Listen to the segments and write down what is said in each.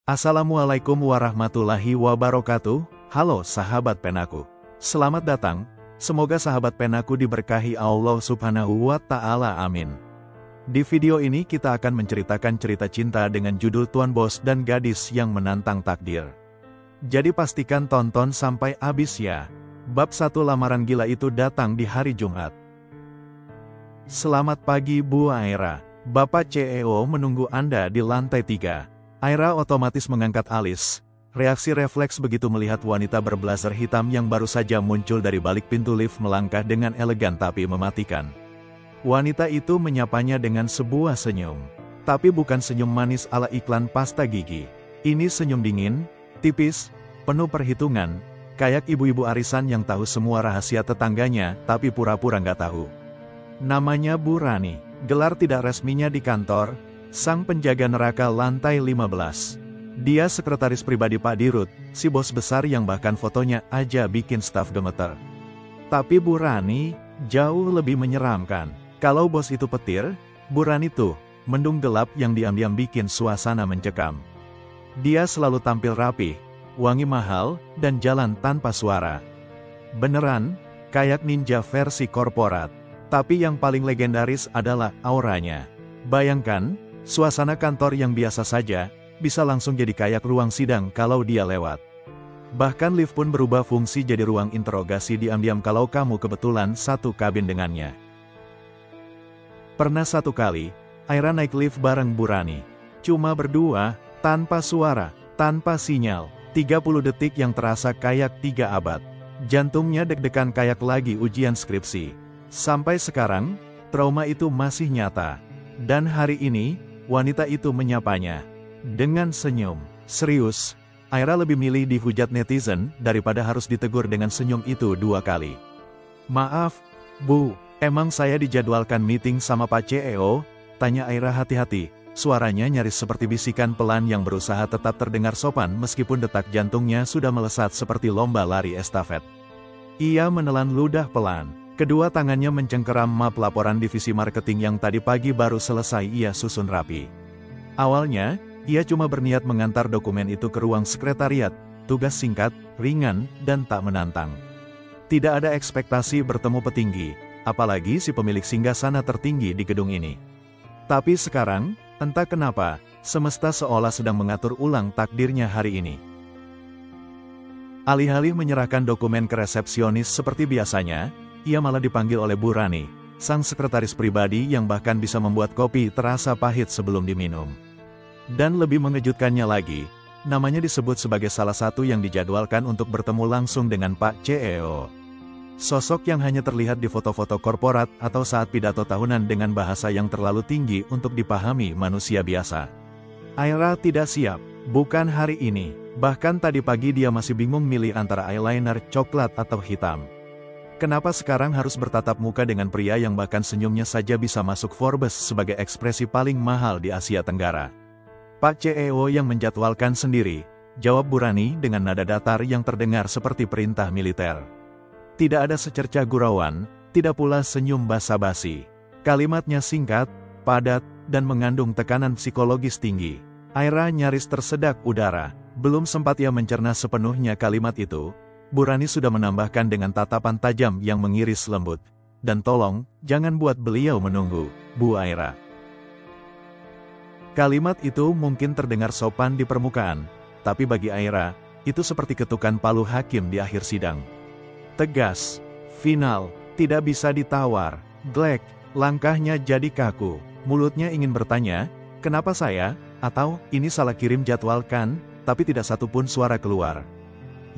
Assalamualaikum warahmatullahi wabarakatuh. Halo sahabat penaku. Selamat datang. Semoga sahabat penaku diberkahi Allah Subhanahu wa Ta'ala. Amin. Di video ini kita akan menceritakan cerita cinta dengan judul Tuan Bos dan Gadis yang Menantang Takdir. Jadi pastikan tonton sampai habis ya. Bab 1 lamaran gila itu datang di hari Jumat. Selamat pagi Bu Aira. Bapak CEO menunggu Anda di lantai 3. Aira otomatis mengangkat alis. Reaksi refleks begitu melihat wanita berblazer hitam yang baru saja muncul dari balik pintu lift melangkah dengan elegan tapi mematikan. Wanita itu menyapanya dengan sebuah senyum. Tapi bukan senyum manis ala iklan pasta gigi. Ini senyum dingin, tipis, penuh perhitungan, kayak ibu-ibu arisan yang tahu semua rahasia tetangganya tapi pura-pura nggak tahu. Namanya Bu Rani. Gelar tidak resminya di kantor, sang penjaga neraka lantai 15. Dia sekretaris pribadi Pak Dirut, si bos besar yang bahkan fotonya aja bikin staf gemeter. Tapi Bu Rani jauh lebih menyeramkan. Kalau bos itu petir, Bu Rani tuh mendung gelap yang diam-diam bikin suasana mencekam. Dia selalu tampil rapi, wangi mahal, dan jalan tanpa suara. Beneran, kayak ninja versi korporat. Tapi yang paling legendaris adalah auranya. Bayangkan, suasana kantor yang biasa saja, bisa langsung jadi kayak ruang sidang kalau dia lewat. Bahkan lift pun berubah fungsi jadi ruang interogasi diam-diam kalau kamu kebetulan satu kabin dengannya. Pernah satu kali, Aira naik lift bareng Bu Rani. Cuma berdua, tanpa suara, tanpa sinyal, 30 detik yang terasa kayak 3 abad. Jantungnya deg-degan kayak lagi ujian skripsi. Sampai sekarang, trauma itu masih nyata. Dan hari ini, wanita itu menyapanya dengan senyum. Serius, Aira lebih milih dihujat netizen daripada harus ditegur dengan senyum itu 2 kali. Maaf, Bu, emang saya dijadwalkan meeting sama Pak CEO? Tanya Aira hati-hati. Suaranya nyaris seperti bisikan pelan yang berusaha tetap terdengar sopan meskipun detak jantungnya sudah melesat seperti lomba lari estafet. Ia menelan ludah pelan. Kedua tangannya mencengkeram map laporan divisi marketing yang tadi pagi baru selesai ia susun rapi. Awalnya, ia cuma berniat mengantar dokumen itu ke ruang sekretariat, tugas singkat, ringan, dan tak menantang. Tidak ada ekspektasi bertemu petinggi, apalagi si pemilik singgasana tertinggi di gedung ini. Tapi sekarang, entah kenapa, semesta seolah sedang mengatur ulang takdirnya hari ini. Alih-alih menyerahkan dokumen ke resepsionis seperti biasanya, ia malah dipanggil oleh Bu Rani, sang sekretaris pribadi yang bahkan bisa membuat kopi terasa pahit sebelum diminum. Dan lebih mengejutkannya lagi, namanya disebut sebagai salah satu yang dijadwalkan untuk bertemu langsung dengan Pak CEO. Sosok yang hanya terlihat di foto-foto korporat atau saat pidato tahunan dengan bahasa yang terlalu tinggi untuk dipahami manusia biasa. Aira tidak siap, bukan hari ini. Bahkan tadi pagi dia masih bingung milih antara eyeliner coklat atau hitam. Kenapa sekarang harus bertatap muka dengan pria yang bahkan senyumnya saja bisa masuk Forbes sebagai ekspresi paling mahal di Asia Tenggara? Pak CEO yang menjadwalkan sendiri, jawab Bu Rani dengan nada datar yang terdengar seperti perintah militer. Tidak ada secercah gurauan, tidak pula senyum basa-basi. Kalimatnya singkat, padat, dan mengandung tekanan psikologis tinggi. Aira nyaris tersedak udara. Belum sempat ia mencerna sepenuhnya kalimat itu, Bu Rani sudah menambahkan dengan tatapan tajam yang mengiris lembut. Dan tolong, jangan buat beliau menunggu, Bu Aira. Kalimat itu mungkin terdengar sopan di permukaan, tapi bagi Aira, itu seperti ketukan palu hakim di akhir sidang. Tegas, final, tidak bisa ditawar, glek, langkahnya jadi kaku, mulutnya ingin bertanya, kenapa saya, atau ini salah kirim jadwalkan, tapi tidak satupun suara keluar.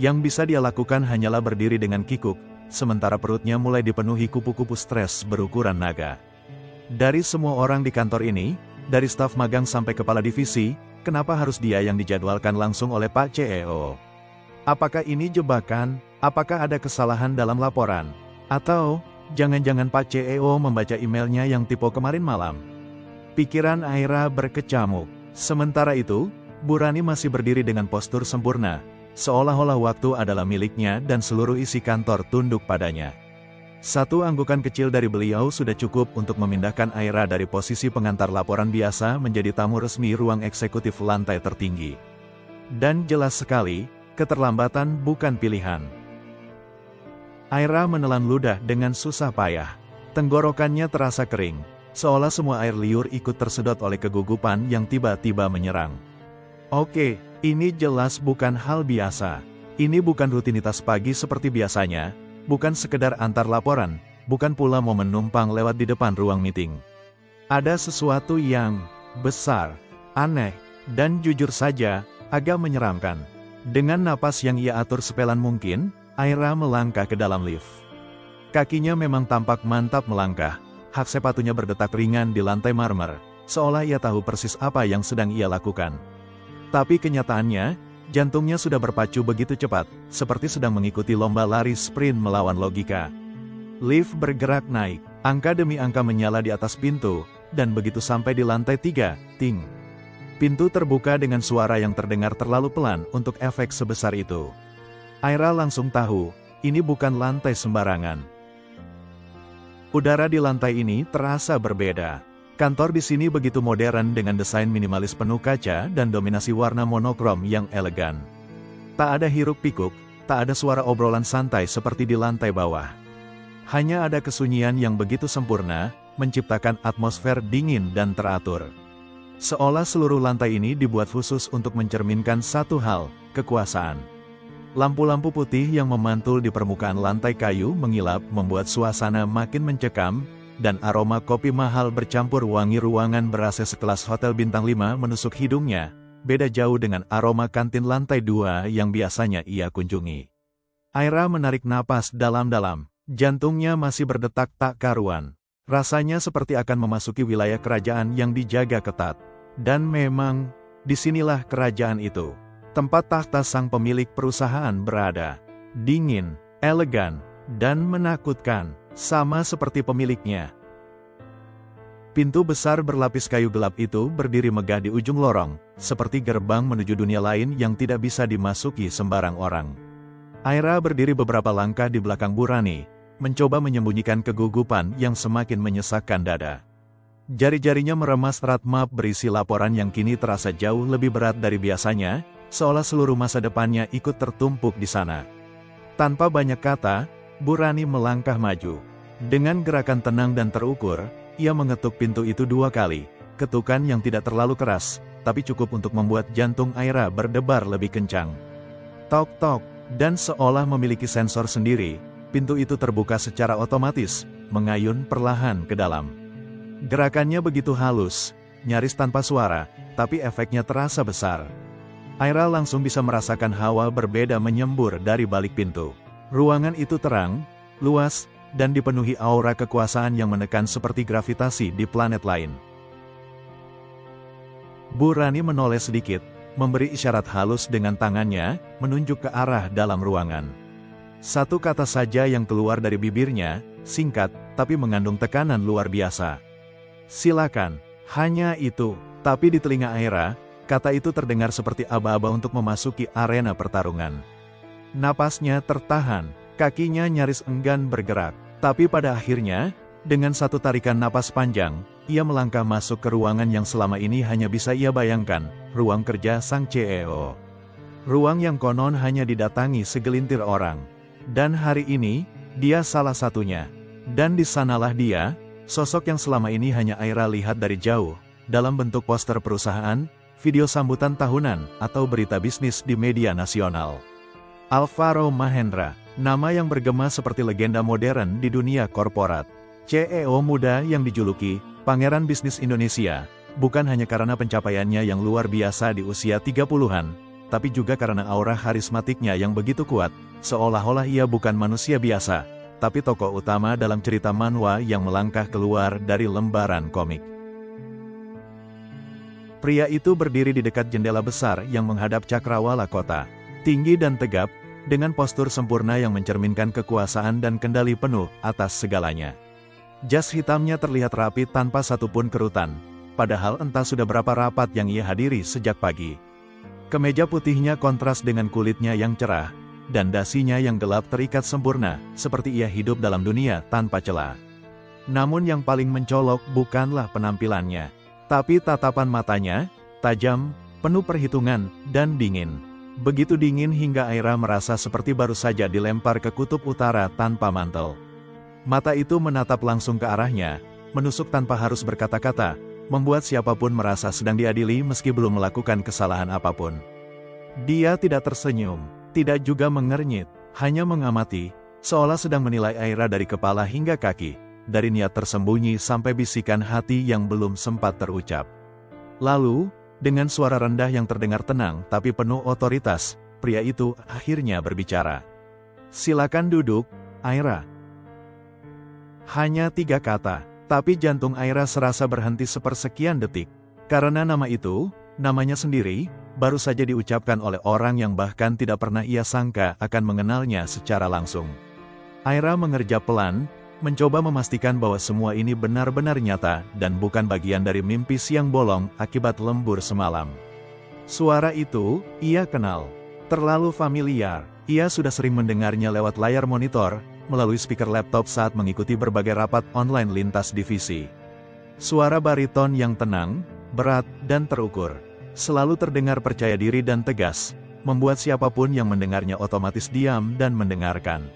Yang bisa dia lakukan hanyalah berdiri dengan kikuk, sementara perutnya mulai dipenuhi kupu-kupu stres berukuran naga. Dari semua orang di kantor ini, dari staf magang sampai kepala divisi, kenapa harus dia yang dijadwalkan langsung oleh Pak CEO? Apakah ini jebakan? Apakah ada kesalahan dalam laporan? Atau, jangan-jangan Pak CEO membaca emailnya yang tipe kemarin malam? Pikiran Aira berkecamuk. Sementara itu, Bu Rani masih berdiri dengan postur sempurna, seolah-olah waktu adalah miliknya dan seluruh isi kantor tunduk padanya. Satu anggukan kecil dari beliau sudah cukup untuk memindahkan Aira dari posisi pengantar laporan biasa menjadi tamu resmi ruang eksekutif lantai tertinggi. Dan jelas sekali, keterlambatan bukan pilihan. Aira menelan ludah dengan susah payah. Tenggorokannya terasa kering, seolah semua air liur ikut tersedot oleh kegugupan yang tiba-tiba menyerang. Oke, ini jelas bukan hal biasa. Ini bukan rutinitas pagi seperti biasanya, bukan sekedar antar laporan, bukan pula momen numpang lewat di depan ruang meeting. Ada sesuatu yang besar, aneh, dan jujur saja, agak menyeramkan. Dengan napas yang ia atur sepelan mungkin, Aira melangkah ke dalam lift. Kakinya memang tampak mantap melangkah, hak sepatunya berdetak ringan di lantai marmer, seolah ia tahu persis apa yang sedang ia lakukan. Tapi kenyataannya, jantungnya sudah berpacu begitu cepat, seperti sedang mengikuti lomba lari sprint melawan logika. Lift bergerak naik, angka demi angka menyala di atas pintu, dan begitu sampai di lantai 3, ting. Pintu terbuka dengan suara yang terdengar terlalu pelan untuk efek sebesar itu. Aira langsung tahu, ini bukan lantai sembarangan. Udara di lantai ini terasa berbeda. Kantor di sini begitu modern dengan desain minimalis penuh kaca dan dominasi warna monokrom yang elegan. Tak ada hiruk-pikuk, tak ada suara obrolan santai seperti di lantai bawah. Hanya ada kesunyian yang begitu sempurna, menciptakan atmosfer dingin dan teratur. Seolah seluruh lantai ini dibuat khusus untuk mencerminkan satu hal, kekuasaan. Lampu-lampu putih yang memantul di permukaan lantai kayu mengilap membuat suasana makin mencekam, dan aroma kopi mahal bercampur wangi ruangan ber-AC sekelas hotel bintang 5 menusuk hidungnya, beda jauh dengan aroma kantin lantai 2 yang biasanya ia kunjungi. Aira menarik napas dalam-dalam, jantungnya masih berdetak tak karuan. Rasanya seperti akan memasuki wilayah kerajaan yang dijaga ketat. Dan memang, disinilah kerajaan itu. Tempat tahta sang pemilik perusahaan berada. Dingin, elegan, dan menakutkan, sama seperti pemiliknya. Pintu besar berlapis kayu gelap itu berdiri megah di ujung lorong, seperti gerbang menuju dunia lain yang tidak bisa dimasuki sembarang orang. Aira berdiri beberapa langkah di belakang Burani, mencoba menyembunyikan kegugupan yang semakin menyesakkan dada. Jari-jarinya meremas erat map berisi laporan yang kini terasa jauh lebih berat dari biasanya, seolah seluruh masa depannya ikut tertumpuk di sana. Tanpa banyak kata, Burani melangkah maju. Dengan gerakan tenang dan terukur, ia mengetuk pintu itu 2 kali, ketukan yang tidak terlalu keras, tapi cukup untuk membuat jantung Aira berdebar lebih kencang. Tok-tok, dan seolah memiliki sensor sendiri, pintu itu terbuka secara otomatis, mengayun perlahan ke dalam. Gerakannya begitu halus, nyaris tanpa suara, tapi efeknya terasa besar. Aira langsung bisa merasakan hawa berbeda menyembur dari balik pintu. Ruangan itu terang, luas, dan dipenuhi aura kekuasaan yang menekan seperti gravitasi di planet lain. Burani menoleh sedikit, memberi isyarat halus dengan tangannya, menunjuk ke arah dalam ruangan. Satu kata saja yang keluar dari bibirnya, singkat, tapi mengandung tekanan luar biasa. Silakan, hanya itu. Tapi di telinga Aira, kata itu terdengar seperti aba-aba untuk memasuki arena pertarungan. Napasnya tertahan, kakinya nyaris enggan bergerak. Tapi pada akhirnya, dengan satu tarikan napas panjang, ia melangkah masuk ke ruangan yang selama ini hanya bisa ia bayangkan, ruang kerja sang CEO. Ruang yang konon hanya didatangi segelintir orang. Dan hari ini, dia salah satunya. Dan di sanalah dia, sosok yang selama ini hanya Aira lihat dari jauh, dalam bentuk poster perusahaan, video sambutan tahunan, atau berita bisnis di media nasional. Alvaro Mahendra, nama yang bergema seperti legenda modern di dunia korporat. CEO muda yang dijuluki, Pangeran Bisnis Indonesia, bukan hanya karena pencapaiannya yang luar biasa di usia 30-an, tapi juga karena aura karismatiknya yang begitu kuat, seolah-olah ia bukan manusia biasa, tapi tokoh utama dalam cerita manhwa yang melangkah keluar dari lembaran komik. Pria itu berdiri di dekat jendela besar yang menghadap cakrawala kota, tinggi dan tegap, dengan postur sempurna yang mencerminkan kekuasaan dan kendali penuh atas segalanya. Jas hitamnya terlihat rapi tanpa satupun kerutan, padahal entah sudah berapa rapat yang ia hadiri sejak pagi. Kemeja putihnya kontras dengan kulitnya yang cerah, dan dasinya yang gelap terikat sempurna, seperti ia hidup dalam dunia tanpa celah. Namun yang paling mencolok bukanlah penampilannya, tapi tatapan matanya, tajam, penuh perhitungan, dan dingin. Begitu dingin hingga Aira merasa seperti baru saja dilempar ke kutub utara tanpa mantel. Mata itu menatap langsung ke arahnya, menusuk tanpa harus berkata-kata, membuat siapapun merasa sedang diadili meski belum melakukan kesalahan apapun. Dia tidak tersenyum, tidak juga mengernyit, hanya mengamati, seolah sedang menilai Aira dari kepala hingga kaki, dari niat tersembunyi sampai bisikan hati yang belum sempat terucap. Lalu, dengan suara rendah yang terdengar tenang tapi penuh otoritas, pria itu akhirnya berbicara. "Silakan duduk, Aira." Hanya 3 kata, tapi jantung Aira serasa berhenti sepersekian detik. Karena nama itu, namanya sendiri, baru saja diucapkan oleh orang yang bahkan tidak pernah ia sangka akan mengenalnya secara langsung. Aira mengerja pelan, mencoba memastikan bahwa semua ini benar-benar nyata dan bukan bagian dari mimpi siang bolong akibat lembur semalam. Suara itu, ia kenal. Terlalu familiar, ia sudah sering mendengarnya lewat layar monitor, melalui speaker laptop saat mengikuti berbagai rapat online lintas divisi. Suara bariton yang tenang, berat, dan terukur, selalu terdengar percaya diri dan tegas, membuat siapapun yang mendengarnya otomatis diam dan mendengarkan.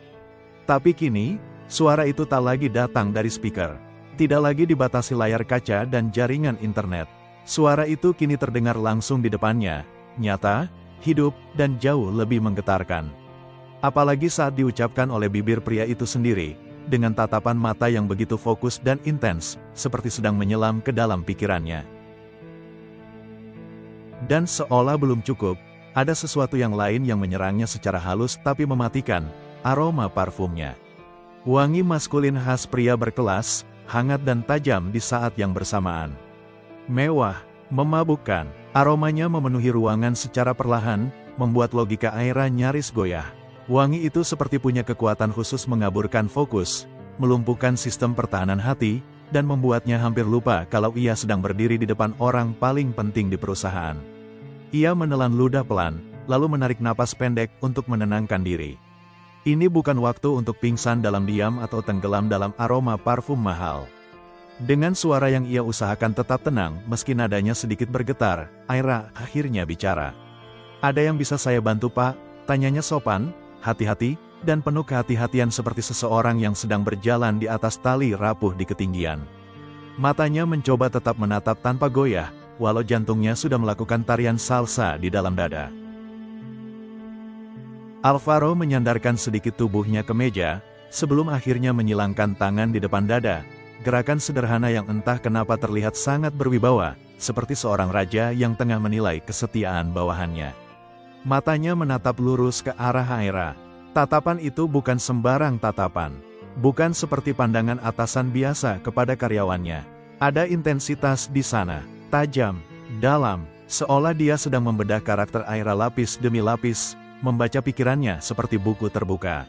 Tapi kini, suara itu tak lagi datang dari speaker. Tidak lagi dibatasi layar kaca dan jaringan internet. Suara itu kini terdengar langsung di depannya, nyata, hidup, dan jauh lebih menggetarkan. Apalagi saat diucapkan oleh bibir pria itu sendiri, dengan tatapan mata yang begitu fokus dan intens, seperti sedang menyelam ke dalam pikirannya. Dan seolah belum cukup, ada sesuatu yang lain yang menyerangnya secara halus tapi mematikan, aroma parfumnya. Wangi maskulin khas pria berkelas, hangat dan tajam di saat yang bersamaan. Mewah, memabukkan, aromanya memenuhi ruangan secara perlahan, membuat logika Aira nyaris goyah. Wangi itu seperti punya kekuatan khusus mengaburkan fokus, melumpuhkan sistem pertahanan hati, dan membuatnya hampir lupa kalau ia sedang berdiri di depan orang paling penting di perusahaan. Ia menelan ludah pelan, lalu menarik napas pendek untuk menenangkan diri. Ini bukan waktu untuk pingsan dalam diam atau tenggelam dalam aroma parfum mahal. Dengan suara yang ia usahakan tetap tenang meski nadanya sedikit bergetar, Aira akhirnya bicara. "Ada yang bisa saya bantu, Pak?" tanyanya sopan, hati-hati, dan penuh kehati-hatian seperti seseorang yang sedang berjalan di atas tali rapuh di ketinggian. Matanya mencoba tetap menatap tanpa goyah, walau jantungnya sudah melakukan tarian salsa di dalam dada. Alvaro menyandarkan sedikit tubuhnya ke meja, sebelum akhirnya menyilangkan tangan di depan dada, gerakan sederhana yang entah kenapa terlihat sangat berwibawa, seperti seorang raja yang tengah menilai kesetiaan bawahannya. Matanya menatap lurus ke arah Aira. Tatapan itu bukan sembarang tatapan. Bukan seperti pandangan atasan biasa kepada karyawannya. Ada intensitas di sana, tajam, dalam, seolah dia sedang membedah karakter Aira lapis demi lapis, membaca pikirannya seperti buku terbuka.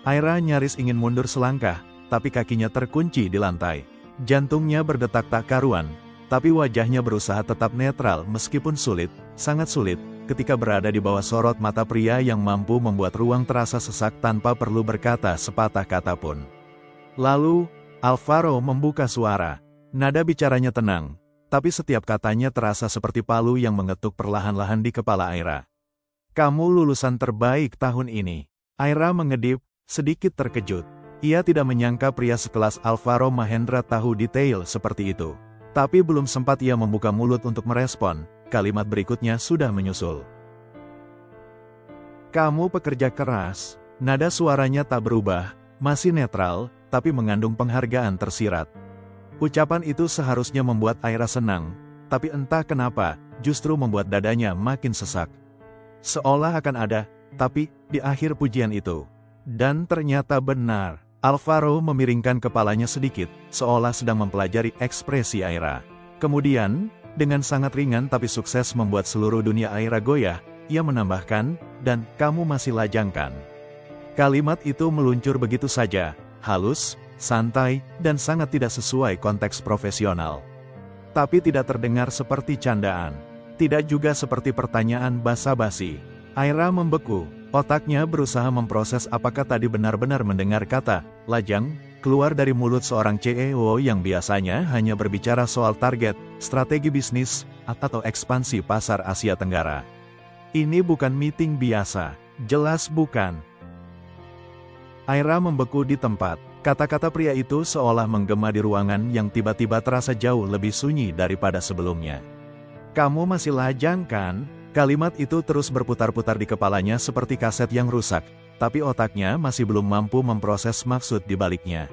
Aira nyaris ingin mundur selangkah, tapi kakinya terkunci di lantai. Jantungnya berdetak tak karuan, tapi wajahnya berusaha tetap netral meskipun sulit, sangat sulit, ketika berada di bawah sorot mata pria yang mampu membuat ruang terasa sesak tanpa perlu berkata sepatah kata pun. Lalu, Alvaro membuka suara. Nada bicaranya tenang, tapi setiap katanya terasa seperti palu yang mengetuk perlahan-lahan di kepala Aira. "Kamu lulusan terbaik tahun ini." Aira mengedip, sedikit terkejut. Ia tidak menyangka pria sekelas Alvaro Mahendra tahu detail seperti itu. Tapi belum sempat ia membuka mulut untuk merespon, kalimat berikutnya sudah menyusul. "Kamu pekerja keras." Nada suaranya tak berubah, masih netral, tapi mengandung penghargaan tersirat. Ucapan itu seharusnya membuat Aira senang, tapi entah kenapa, justru membuat dadanya makin sesak. Seolah akan ada, tapi, di akhir pujian itu. Dan ternyata benar. Alvaro memiringkan kepalanya sedikit, seolah sedang mempelajari ekspresi Aira. Kemudian, dengan sangat ringan tapi sukses membuat seluruh dunia Aira goyah, ia menambahkan, "Dan kamu masih lajang kan?" Kalimat itu meluncur begitu saja, halus, santai, dan sangat tidak sesuai konteks profesional. Tapi tidak terdengar seperti candaan. Tidak juga seperti pertanyaan basa-basi. Aira membeku, otaknya berusaha memproses apakah tadi benar-benar mendengar kata "lajang" keluar dari mulut seorang CEO yang biasanya hanya berbicara soal target, strategi bisnis, atau ekspansi pasar Asia Tenggara. Ini bukan meeting biasa. Jelas bukan. Aira membeku di tempat. Kata-kata pria itu seolah menggema di ruangan yang tiba-tiba terasa jauh lebih sunyi daripada sebelumnya. Kamu masih lajang kan? Kalimat itu terus berputar-putar di kepalanya seperti kaset yang rusak, tapi otaknya masih belum mampu memproses maksud di baliknya.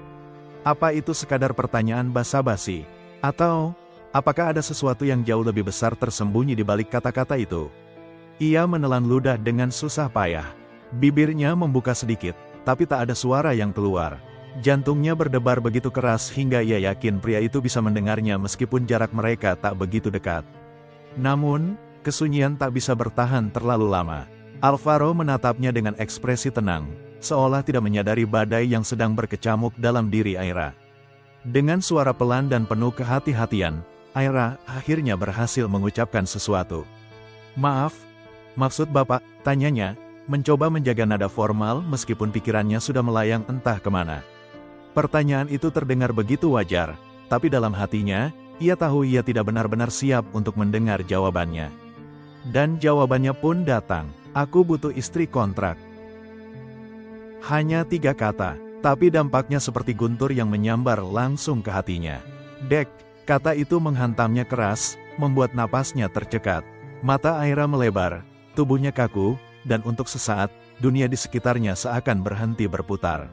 Apa itu sekadar pertanyaan basa-basi? Atau, apakah ada sesuatu yang jauh lebih besar tersembunyi di balik kata-kata itu? Ia menelan ludah dengan susah payah. Bibirnya membuka sedikit, tapi tak ada suara yang keluar. Jantungnya berdebar begitu keras hingga ia yakin pria itu bisa mendengarnya meskipun jarak mereka tak begitu dekat. Namun, kesunyian tak bisa bertahan terlalu lama. Alvaro menatapnya dengan ekspresi tenang, seolah tidak menyadari badai yang sedang berkecamuk dalam diri Aira. Dengan suara pelan dan penuh kehati-hatian, Aira akhirnya berhasil mengucapkan sesuatu. Maaf, maksud Bapak, tanyanya, mencoba menjaga nada formal meskipun pikirannya sudah melayang entah kemana. Pertanyaan itu terdengar begitu wajar, tapi dalam hatinya, ia tahu ia tidak benar-benar siap untuk mendengar jawabannya. Dan jawabannya pun datang, aku butuh istri kontrak. Hanya 3 kata, tapi dampaknya seperti guntur yang menyambar langsung ke hatinya. Dek, kata itu menghantamnya keras, membuat napasnya tercekat. Mata Aira melebar, tubuhnya kaku, dan untuk sesaat, dunia di sekitarnya seakan berhenti berputar.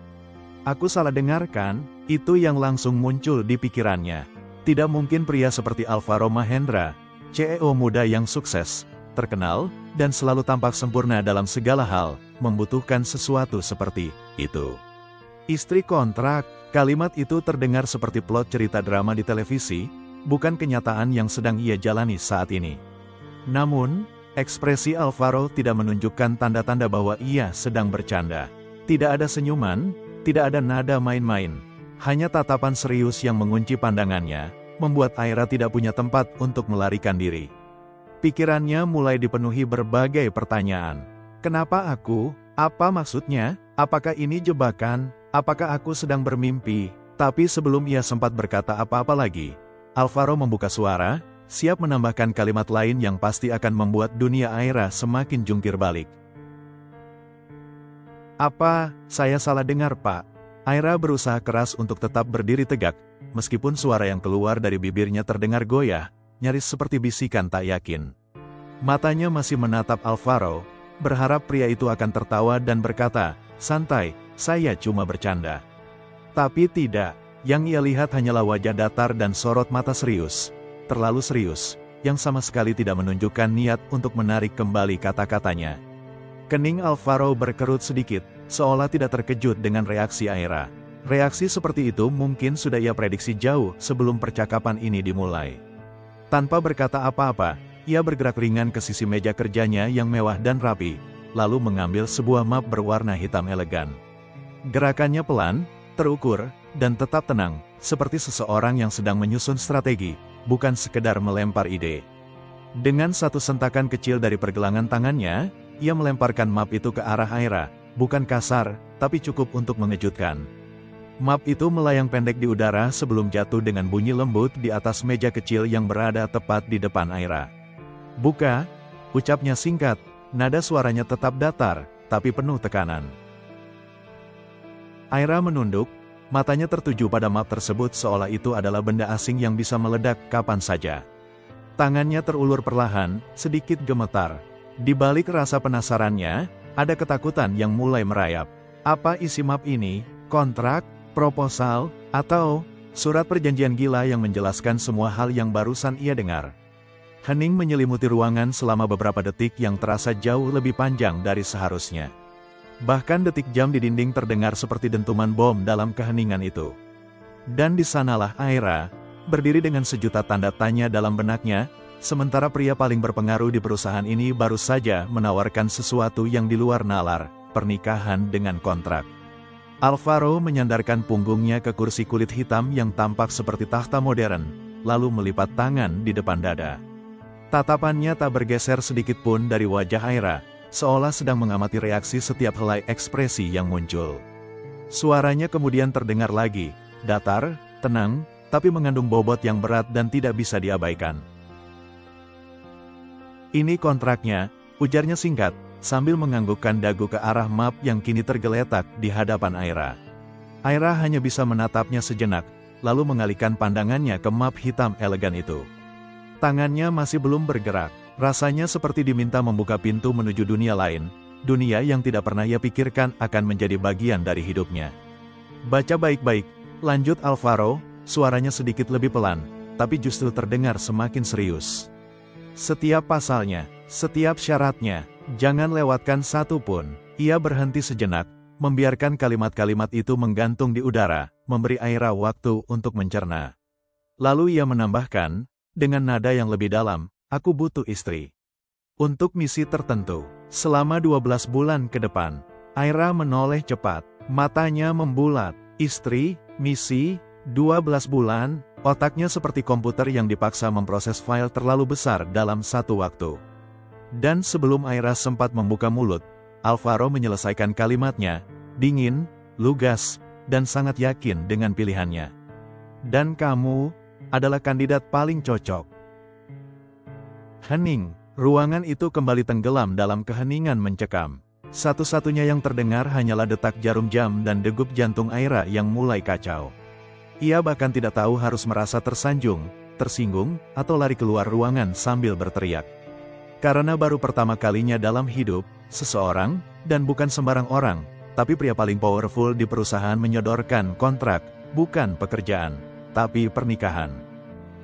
Aku salah dengarkan, itu yang langsung muncul di pikirannya. Tidak mungkin pria seperti Alvaro Mahendra, CEO muda yang sukses, terkenal, dan selalu tampak sempurna dalam segala hal, membutuhkan sesuatu seperti itu. Istri kontrak, kalimat itu terdengar seperti plot cerita drama di televisi, bukan kenyataan yang sedang ia jalani saat ini. Namun, ekspresi Alvaro tidak menunjukkan tanda-tanda bahwa ia sedang bercanda. Tidak ada senyuman, tidak ada nada main-main. Hanya tatapan serius yang mengunci pandangannya, membuat Aira tidak punya tempat untuk melarikan diri. Pikirannya mulai dipenuhi berbagai pertanyaan. Kenapa aku? Apa maksudnya? Apakah ini jebakan? Apakah aku sedang bermimpi? Tapi sebelum ia sempat berkata apa-apa lagi, Alvaro membuka suara, siap menambahkan kalimat lain yang pasti akan membuat dunia Aira semakin jungkir balik. Apa, saya salah dengar Pak? Aira berusaha keras untuk tetap berdiri tegak, meskipun suara yang keluar dari bibirnya terdengar goyah, nyaris seperti bisikan tak yakin. Matanya masih menatap Alvaro, berharap pria itu akan tertawa dan berkata, santai, saya cuma bercanda. Tapi tidak, yang ia lihat hanyalah wajah datar dan sorot mata serius, terlalu serius, yang sama sekali tidak menunjukkan niat untuk menarik kembali kata-katanya. Kening Alvaro berkerut sedikit, seolah tidak terkejut dengan reaksi Aira. Reaksi seperti itu mungkin sudah ia prediksi jauh sebelum percakapan ini dimulai. Tanpa berkata apa-apa, ia bergerak ringan ke sisi meja kerjanya yang mewah dan rapi, lalu mengambil sebuah map berwarna hitam elegan. Gerakannya pelan, terukur, dan tetap tenang, seperti seseorang yang sedang menyusun strategi, bukan sekedar melempar ide. Dengan satu sentakan kecil dari pergelangan tangannya, ia melemparkan map itu ke arah Aira, bukan kasar, tapi cukup untuk mengejutkan. Map itu melayang pendek di udara sebelum jatuh dengan bunyi lembut di atas meja kecil yang berada tepat di depan Aira. Buka, ucapnya singkat, nada suaranya tetap datar, tapi penuh tekanan. Aira menunduk, matanya tertuju pada map tersebut seolah itu adalah benda asing yang bisa meledak kapan saja. Tangannya terulur perlahan, sedikit gemetar. Di balik rasa penasarannya, ada ketakutan yang mulai merayap. Apa isi map ini? Kontrak? Proposal? Atau surat perjanjian gila yang menjelaskan semua hal yang barusan ia dengar? Hening menyelimuti ruangan selama beberapa detik yang terasa jauh lebih panjang dari seharusnya. Bahkan detik jam di dinding terdengar seperti dentuman bom dalam keheningan itu. Dan di sanalah Aira, berdiri dengan sejuta tanda tanya dalam benaknya, sementara pria paling berpengaruh di perusahaan ini baru saja menawarkan sesuatu yang di luar nalar, pernikahan dengan kontrak. Alvaro menyandarkan punggungnya ke kursi kulit hitam yang tampak seperti takhta modern, lalu melipat tangan di depan dada. Tatapannya tak bergeser sedikit pun dari wajah Aira, seolah sedang mengamati reaksi setiap helai ekspresi yang muncul. Suaranya kemudian terdengar lagi, datar, tenang, tapi mengandung bobot yang berat dan tidak bisa diabaikan. Ini kontraknya, Ujarnya singkat, sambil menganggukkan dagu ke arah map yang kini tergeletak di hadapan Aira. Aira hanya bisa menatapnya sejenak, lalu mengalihkan pandangannya ke map hitam elegan itu. Tangannya masih belum bergerak, rasanya seperti diminta membuka pintu menuju dunia lain, dunia yang tidak pernah ia pikirkan akan menjadi bagian dari hidupnya. Baca baik-baik, lanjut Alvaro, suaranya sedikit lebih pelan, tapi justru terdengar semakin serius. Setiap pasalnya, setiap syaratnya, jangan lewatkan satu pun. Ia berhenti sejenak, membiarkan kalimat-kalimat itu menggantung di udara, memberi Aira waktu untuk mencerna. Lalu ia menambahkan, dengan nada yang lebih dalam, aku butuh istri. Untuk misi tertentu, selama 12 bulan ke depan. Aira menoleh cepat, matanya membulat. Istri, misi, 12 bulan, otaknya seperti komputer yang dipaksa memproses file terlalu besar dalam satu waktu. Dan sebelum Aira sempat membuka mulut, Alvaro menyelesaikan kalimatnya, dingin, lugas, dan sangat yakin dengan pilihannya. Dan kamu adalah kandidat paling cocok. Hening, ruangan itu kembali tenggelam dalam keheningan mencekam. Satu-satunya yang terdengar hanyalah detak jarum jam dan degup jantung Aira yang mulai kacau. Ia bahkan tidak tahu harus merasa tersanjung, tersinggung, atau lari keluar ruangan sambil berteriak. Karena baru pertama kalinya dalam hidup, seseorang, dan bukan sembarang orang, tapi pria paling powerful di perusahaan menyodorkan kontrak, bukan pekerjaan, tapi pernikahan.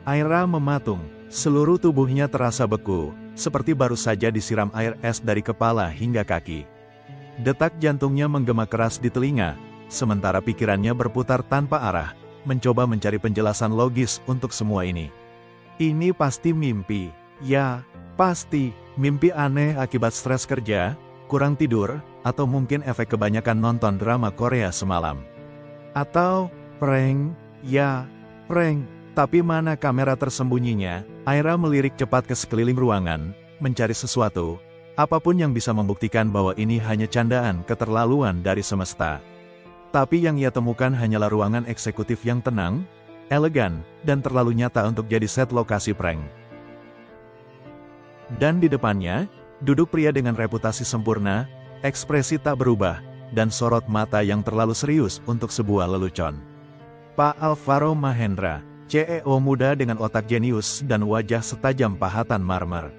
Aira mematung, seluruh tubuhnya terasa beku, seperti baru saja disiram air es dari kepala hingga kaki. Detak jantungnya menggema keras di telinga, sementara pikirannya berputar tanpa arah, mencoba mencari penjelasan logis untuk semua ini. Ini pasti mimpi, ya, pasti, mimpi aneh akibat stres kerja, kurang tidur, atau mungkin efek kebanyakan nonton drama Korea semalam. Atau, prank, ya, prank, tapi mana kamera tersembunyinya? Aira melirik cepat ke sekeliling ruangan, mencari sesuatu, apapun yang bisa membuktikan bahwa ini hanya candaan keterlaluan dari semesta. Tapi yang ia temukan hanyalah ruangan eksekutif yang tenang, elegan, dan terlalu nyata untuk jadi set lokasi prank. Dan di depannya, duduk pria dengan reputasi sempurna, ekspresi tak berubah, dan sorot mata yang terlalu serius untuk sebuah lelucon. Pak Alvaro Mahendra, CEO muda dengan otak jenius dan wajah setajam pahatan marmer.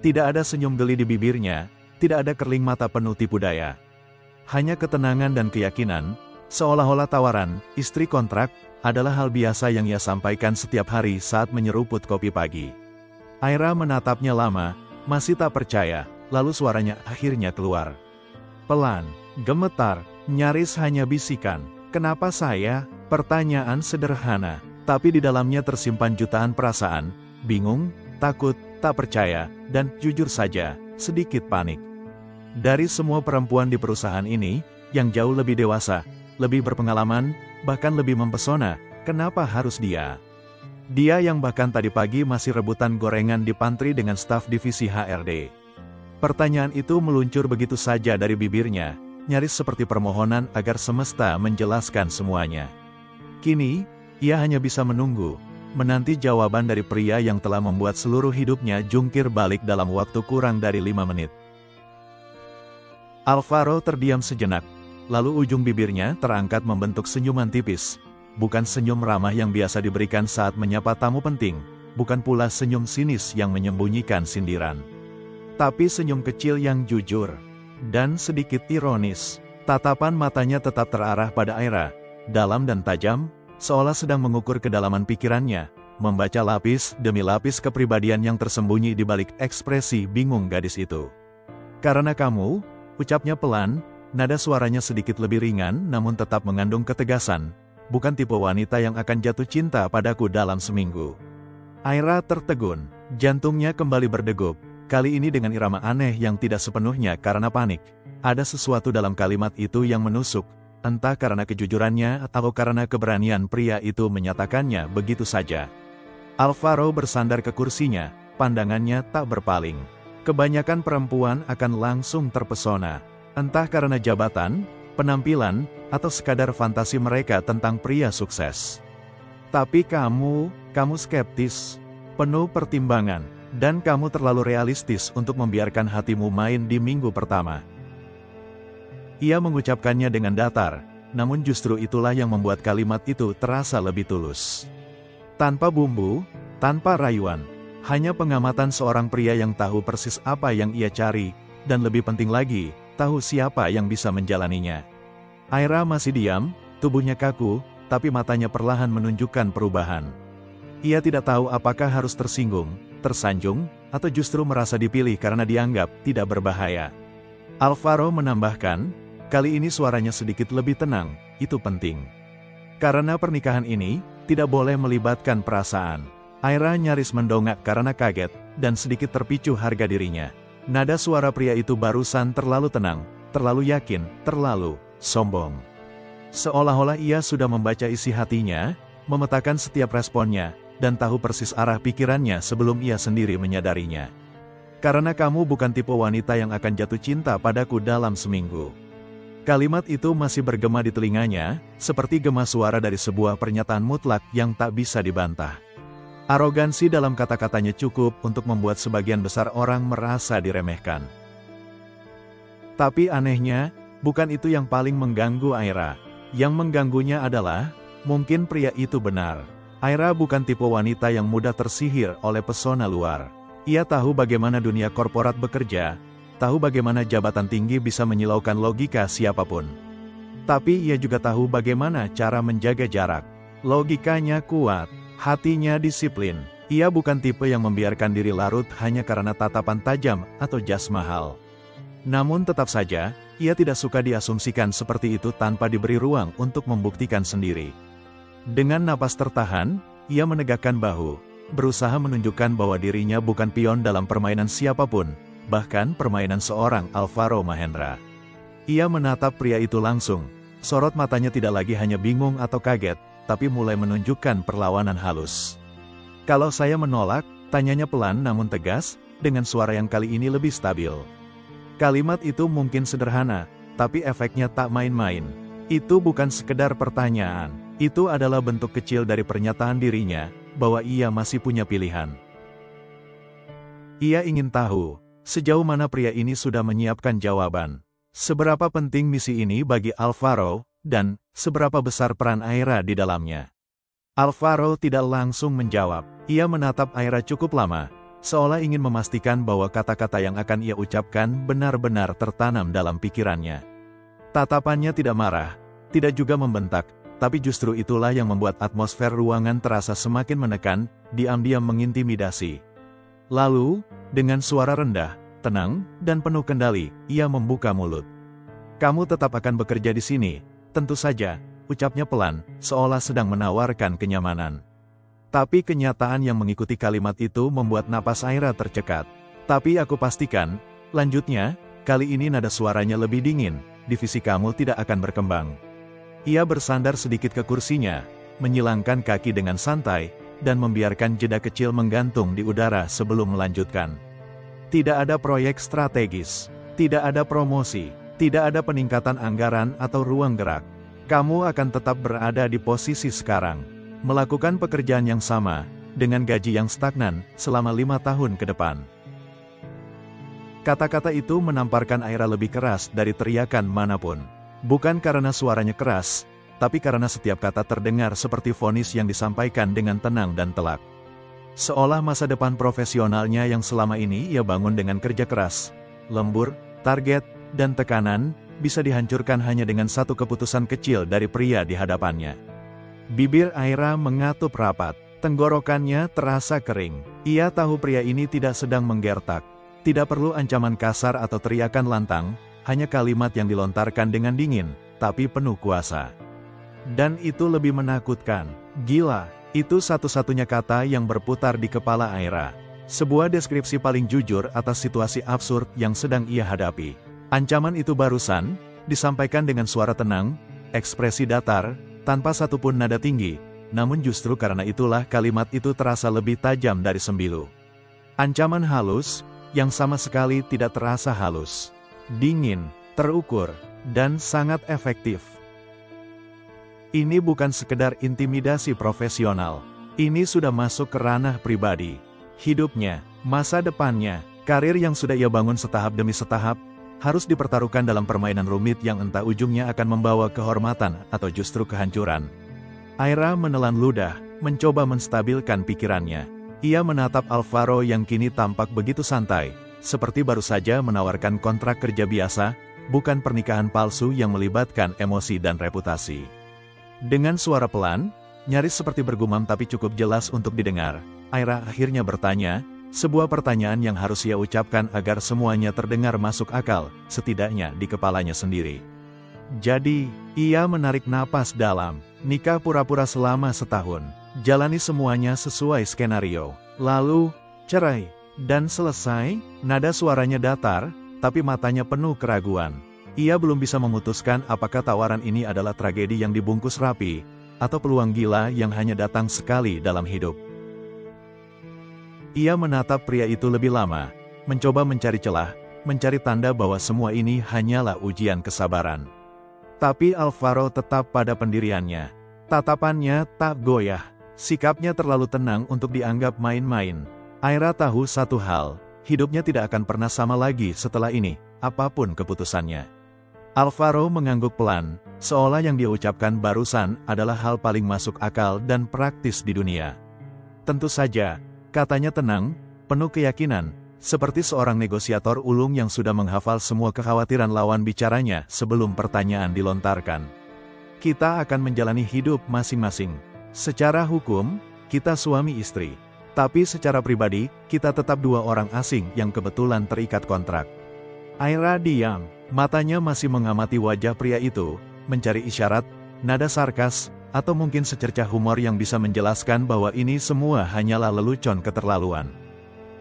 Tidak ada senyum geli di bibirnya, tidak ada kerling mata penuh tipu daya. Hanya ketenangan dan keyakinan, seolah-olah tawaran, istri kontrak, adalah hal biasa yang ia sampaikan setiap hari saat menyeruput kopi pagi. Aira menatapnya lama, masih tak percaya, lalu suaranya akhirnya keluar. Pelan, gemetar, nyaris hanya bisikan. Kenapa saya? Pertanyaan sederhana, tapi di dalamnya tersimpan jutaan perasaan, bingung, takut, tak percaya, dan jujur saja, sedikit panik. Dari semua perempuan di perusahaan ini, yang jauh lebih dewasa, lebih berpengalaman, bahkan lebih mempesona, kenapa harus dia? Dia yang bahkan tadi pagi masih rebutan gorengan di pantry dengan staf divisi HRD. Pertanyaan itu meluncur begitu saja dari bibirnya, nyaris seperti permohonan agar semesta menjelaskan semuanya. Kini, ia hanya bisa menunggu, menanti jawaban dari pria yang telah membuat seluruh hidupnya jungkir balik dalam waktu kurang dari 5 menit. Alvaro terdiam sejenak, lalu ujung bibirnya terangkat membentuk senyuman tipis. Bukan senyum ramah yang biasa diberikan saat menyapa tamu penting, bukan pula senyum sinis yang menyembunyikan sindiran. Tapi senyum kecil yang jujur, dan sedikit ironis. Tatapan matanya tetap terarah pada Aira, dalam dan tajam, seolah sedang mengukur kedalaman pikirannya, membaca lapis demi lapis kepribadian yang tersembunyi di balik ekspresi bingung gadis itu. Karena kamu, ucapnya pelan, nada suaranya sedikit lebih ringan namun tetap mengandung ketegasan, bukan tipe wanita yang akan jatuh cinta padaku dalam seminggu. Aira tertegun, jantungnya kembali berdegup, kali ini dengan irama aneh yang tidak sepenuhnya karena panik. Ada sesuatu dalam kalimat itu yang menusuk, entah karena kejujurannya atau karena keberanian pria itu menyatakannya begitu saja. Alvaro bersandar ke kursinya, pandangannya tak berpaling. Kebanyakan perempuan akan langsung terpesona, entah karena jabatan, penampilan, atau sekadar fantasi mereka tentang pria sukses. Tapi kamu skeptis, penuh pertimbangan, Dan kamu terlalu realistis untuk membiarkan hatimu main di minggu pertama. Ia mengucapkannya dengan datar, namun justru itulah yang membuat kalimat itu terasa lebih tulus. Tanpa bumbu, tanpa rayuan, hanya pengamatan seorang pria yang tahu persis apa yang ia cari, dan lebih penting lagi, tahu siapa yang bisa menjalaninya. Aira masih diam, tubuhnya kaku, tapi matanya perlahan menunjukkan perubahan. Ia tidak tahu apakah harus tersinggung, tersanjung, atau justru merasa dipilih karena dianggap tidak berbahaya. Alvaro menambahkan, kali ini suaranya sedikit lebih tenang, itu penting. Karena pernikahan ini, tidak boleh melibatkan perasaan. Aira nyaris mendongak karena kaget, dan sedikit terpicu harga dirinya. Nada suara pria itu barusan terlalu tenang, terlalu yakin, terlalu sombong. Seolah-olah ia sudah membaca isi hatinya, memetakan setiap responnya, dan tahu persis arah pikirannya sebelum ia sendiri menyadarinya. Karena kamu bukan tipe wanita yang akan jatuh cinta padaku dalam seminggu. Kalimat itu masih bergema di telinganya, seperti gema suara dari sebuah pernyataan mutlak yang tak bisa dibantah. Arogansi dalam kata-katanya cukup untuk membuat sebagian besar orang merasa diremehkan. Tapi anehnya, bukan itu yang paling mengganggu Aira. Yang mengganggunya adalah, mungkin pria itu benar. Aira bukan tipe wanita yang mudah tersihir oleh pesona luar. Ia tahu bagaimana dunia korporat bekerja, tahu bagaimana jabatan tinggi bisa menyilaukan logika siapapun. Tapi ia juga tahu bagaimana cara menjaga jarak. Logikanya kuat, hatinya disiplin. Ia bukan tipe yang membiarkan diri larut hanya karena tatapan tajam atau jas mahal. Namun tetap saja, ia tidak suka diasumsikan seperti itu tanpa diberi ruang untuk membuktikan sendiri. Dengan napas tertahan, ia menegakkan bahu, berusaha menunjukkan bahwa dirinya bukan pion dalam permainan siapapun, bahkan permainan seorang Alvaro Mahendra. Ia menatap pria itu langsung, sorot matanya tidak lagi hanya bingung atau kaget, tapi mulai menunjukkan perlawanan halus. Kalau saya menolak, tanyanya pelan namun tegas, dengan suara yang kali ini lebih stabil. Kalimat itu mungkin sederhana, tapi efeknya tak main-main. Itu bukan sekedar pertanyaan, itu adalah bentuk kecil dari pernyataan dirinya, bahwa ia masih punya pilihan. Ia ingin tahu, sejauh mana pria ini sudah menyiapkan jawaban. Seberapa penting misi ini bagi Alvaro, dan seberapa besar peran Aira di dalamnya. Alvaro tidak langsung menjawab. Ia menatap Aira cukup lama, seolah ingin memastikan bahwa kata-kata yang akan ia ucapkan benar-benar tertanam dalam pikirannya. Tatapannya tidak marah, tidak juga membentak, tapi justru itulah yang membuat atmosfer ruangan terasa semakin menekan, diam-diam mengintimidasi. Lalu, dengan suara rendah, tenang, dan penuh kendali, ia membuka mulut. Kamu tetap akan bekerja di sini, tentu saja, ucapnya pelan, seolah sedang menawarkan kenyamanan. Tapi kenyataan yang mengikuti kalimat itu membuat napas Aira tercekat. Tapi aku pastikan, lanjutnya, kali ini nada suaranya lebih dingin, divisi kamu tidak akan berkembang. Ia bersandar sedikit ke kursinya, menyilangkan kaki dengan santai, dan membiarkan jeda kecil menggantung di udara sebelum melanjutkan. Tidak ada proyek strategis, tidak ada promosi, tidak ada peningkatan anggaran atau ruang gerak. Kamu akan tetap berada di posisi sekarang, melakukan pekerjaan yang sama, dengan gaji yang stagnan, selama 5 tahun ke depan. Kata-kata itu menamparkan Aira lebih keras dari teriakan manapun. Bukan karena suaranya keras, tapi karena setiap kata terdengar seperti vonis yang disampaikan dengan tenang dan telak. Seolah masa depan profesionalnya yang selama ini ia bangun dengan kerja keras, lembur, target, dan tekanan, bisa dihancurkan hanya dengan satu keputusan kecil dari pria di hadapannya. Bibir Aira mengatup rapat, tenggorokannya terasa kering. Ia tahu pria ini tidak sedang menggertak. Tidak perlu ancaman kasar atau teriakan lantang, hanya kalimat yang dilontarkan dengan dingin, tapi penuh kuasa. Dan itu lebih menakutkan. Gila, itu satu-satunya kata yang berputar di kepala Aira. Sebuah deskripsi paling jujur atas situasi absurd yang sedang ia hadapi. Ancaman itu barusan, disampaikan dengan suara tenang, ekspresi datar, tanpa satupun nada tinggi, namun justru karena itulah kalimat itu terasa lebih tajam dari sembilu. Ancaman halus, yang sama sekali tidak terasa halus. Dingin, terukur, dan sangat efektif. Ini bukan sekedar intimidasi profesional. Ini sudah masuk ke ranah pribadi. Hidupnya, Masa depannya, karir yang sudah ia bangun setahap demi setahap, harus dipertaruhkan dalam permainan rumit yang entah ujungnya akan membawa kehormatan atau justru kehancuran. Aira menelan ludah, mencoba menstabilkan pikirannya. Ia menatap Alvaro yang kini tampak begitu santai, seperti baru saja menawarkan kontrak kerja biasa, bukan pernikahan palsu yang melibatkan emosi dan reputasi. Dengan suara pelan, nyaris seperti bergumam tapi cukup jelas untuk didengar, Aira akhirnya bertanya, sebuah pertanyaan yang harus ia ucapkan agar semuanya terdengar masuk akal, setidaknya di kepalanya sendiri. Jadi, ia menarik napas dalam, nikah pura-pura selama setahun, jalani semuanya sesuai skenario, lalu, cerai, dan selesai. Nada suaranya datar, tapi matanya penuh keraguan. Ia belum bisa memutuskan apakah tawaran ini adalah tragedi yang dibungkus rapi, atau peluang gila yang hanya datang sekali dalam hidup. Ia menatap pria itu lebih lama, mencoba mencari celah, mencari tanda bahwa semua ini hanyalah ujian kesabaran. Tapi Alvaro tetap pada pendiriannya. Tatapannya tak goyah, sikapnya terlalu tenang untuk dianggap main-main. Aira tahu satu hal, hidupnya tidak akan pernah sama lagi setelah ini, apapun keputusannya. Alvaro mengangguk pelan, seolah yang dia ucapkan barusan adalah hal paling masuk akal dan praktis di dunia. Tentu saja, katanya tenang, penuh keyakinan, seperti seorang negosiator ulung yang sudah menghafal semua kekhawatiran lawan bicaranya sebelum pertanyaan dilontarkan. Kita akan menjalani hidup masing-masing. Secara hukum, kita suami istri. Tapi secara pribadi, kita tetap dua orang asing yang kebetulan terikat kontrak. Aira diam, matanya masih mengamati wajah pria itu, mencari isyarat, nada sarkas, atau mungkin secercah humor yang bisa menjelaskan bahwa ini semua hanyalah lelucon keterlaluan.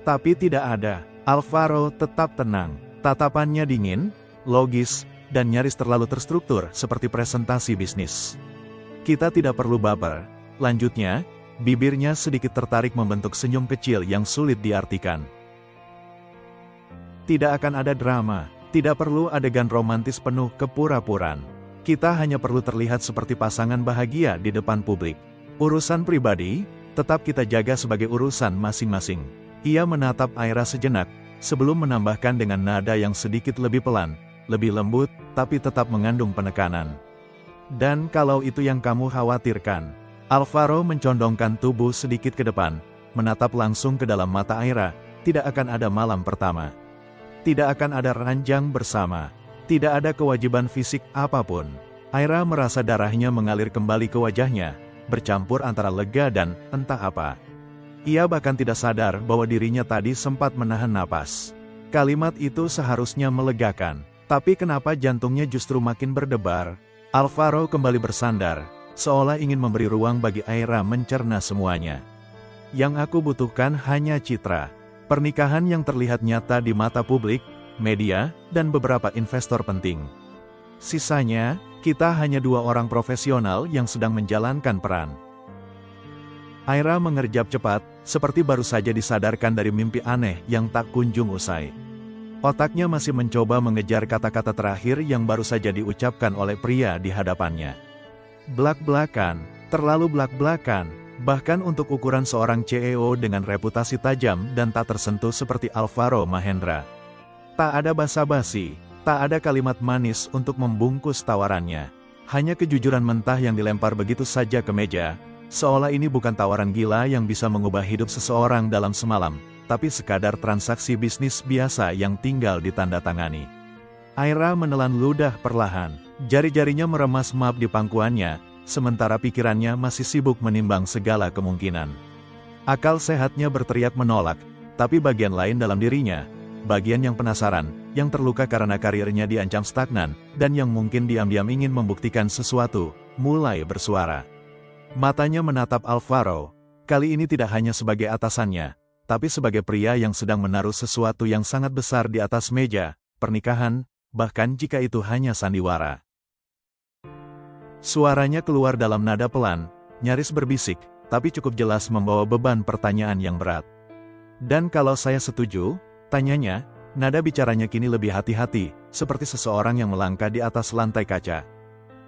Tapi tidak ada. Alvaro tetap tenang, tatapannya dingin, logis, dan nyaris terlalu terstruktur seperti presentasi bisnis. Kita tidak perlu baper. Lanjutnya, bibirnya sedikit tertarik membentuk senyum kecil yang sulit diartikan. Tidak akan ada drama, tidak perlu adegan romantis penuh kepura-puraan. Kita hanya perlu terlihat seperti pasangan bahagia di depan publik. Urusan pribadi, tetap kita jaga sebagai urusan masing-masing. Ia menatap Aira sejenak, sebelum menambahkan dengan nada yang sedikit lebih pelan, lebih lembut, tapi tetap mengandung penekanan. Dan kalau itu yang kamu khawatirkan, Alvaro mencondongkan tubuh sedikit ke depan, menatap langsung ke dalam mata Aira, tidak akan ada malam pertama. Tidak akan ada ranjang bersama. Tidak ada kewajiban fisik apapun. Aira merasa darahnya mengalir kembali ke wajahnya, bercampur antara lega dan entah apa. Ia bahkan tidak sadar bahwa dirinya tadi sempat menahan napas. Kalimat itu seharusnya melegakan, tapi kenapa jantungnya justru makin berdebar? Alvaro kembali bersandar, seolah ingin memberi ruang bagi Aira mencerna semuanya. Yang aku butuhkan hanya citra, pernikahan yang terlihat nyata di mata publik, media, dan beberapa investor penting. Sisanya, kita hanya dua orang profesional yang sedang menjalankan peran. Aira mengerjap cepat, seperti baru saja disadarkan dari mimpi aneh yang tak kunjung usai. Otaknya masih mencoba mengejar kata-kata terakhir yang baru saja diucapkan oleh pria di hadapannya. Blak-blakan, terlalu blak-blakan, bahkan untuk ukuran seorang CEO dengan reputasi tajam dan tak tersentuh seperti Alvaro Mahendra. Tak ada basa-basi, tak ada kalimat manis untuk membungkus tawarannya. Hanya kejujuran mentah yang dilempar begitu saja ke meja, seolah ini bukan tawaran gila yang bisa mengubah hidup seseorang dalam semalam, tapi sekadar transaksi bisnis biasa yang tinggal ditandatangani. Aira menelan ludah perlahan, jari-jarinya meremas map di pangkuannya, sementara pikirannya masih sibuk menimbang segala kemungkinan. Akal sehatnya berteriak menolak, tapi bagian lain dalam dirinya, bagian yang penasaran, yang terluka karena karirnya diancam stagnan, dan yang mungkin diam-diam ingin membuktikan sesuatu, mulai bersuara. Matanya menatap Alvaro, kali ini tidak hanya sebagai atasannya, tapi sebagai pria yang sedang menaruh sesuatu yang sangat besar di atas meja, pernikahan, bahkan jika itu hanya sandiwara. Suaranya keluar dalam nada pelan, nyaris berbisik, tapi cukup jelas membawa beban pertanyaan yang berat. Dan kalau saya setuju, tanyanya, nada bicaranya kini lebih hati-hati, seperti seseorang yang melangkah di atas lantai kaca.